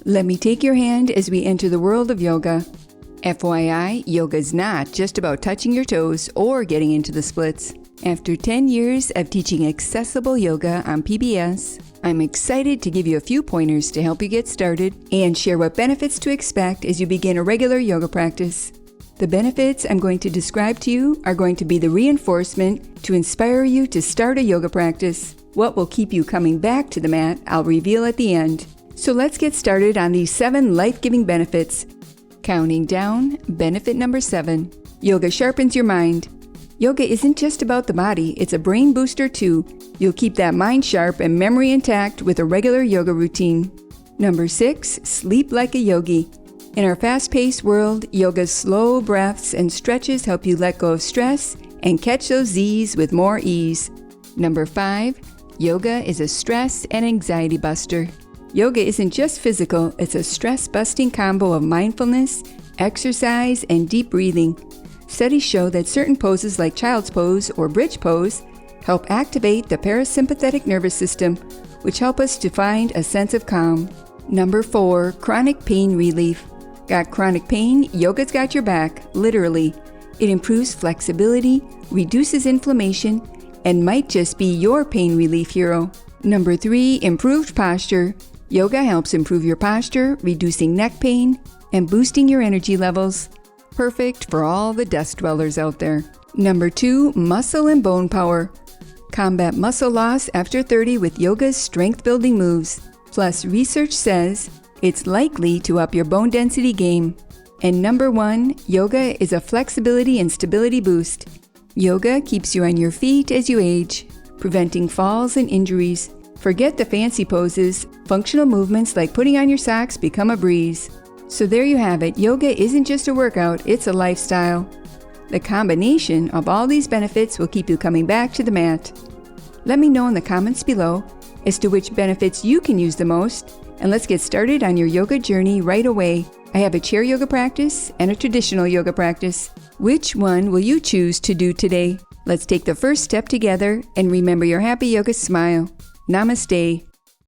Let me take your hand as we enter the world of yoga. FYI, yoga is not just about touching your toes or getting into the splits. After 10 years of teaching accessible yoga on PBS, I'm excited to give you a few pointers to help you get started and share what benefits to expect as you begin a regular yoga practice. The benefits I'm going to describe to you are going to be the reinforcement to inspire you to start a yoga practice. What will keep you coming back to the mat, I'll reveal at the end. So let's get started on these 7 life-giving benefits. Counting down, benefit number 7. Yoga sharpens your mind. Yoga isn't just about the body, it's a brain booster too. You'll keep that mind sharp and memory intact with a regular yoga routine. Number 6, sleep like a yogi. In our fast-paced world, yoga's slow breaths and stretches help you let go of stress and catch those Z's with more ease. Number 5, yoga is a stress and anxiety buster. Yoga isn't just physical, it's a stress-busting combo of mindfulness, exercise, and deep breathing. Studies show that certain poses like child's pose or bridge pose help activate the parasympathetic nervous system, which help us to find a sense of calm. Number 4, chronic pain relief. Got chronic pain? Yoga's got your back, literally. It improves flexibility, reduces inflammation, and might just be your pain relief hero. Number 3, improved posture. Yoga helps improve your posture, reducing neck pain and boosting your energy levels. Perfect for all the desk dwellers out there. Number 2, muscle and bone power. Combat muscle loss after 30 with yoga's strength-building moves. Plus, research says it's likely to up your bone density game. And number 1, yoga is a flexibility and stability boost. Yoga keeps you on your feet as you age, preventing falls and injuries. Forget the fancy poses. Functional movements like putting on your socks become a breeze. So there you have it. Yoga isn't just a workout, it's a lifestyle. The combination of all these benefits will keep you coming back to the mat. Let me know in the comments below as to which benefits you can use the most, and let's get started on your yoga journey right away. I have a chair yoga practice and a traditional yoga practice. Which one will you choose to do today? Let's take the first step together and remember your happy yoga smile. Namaste.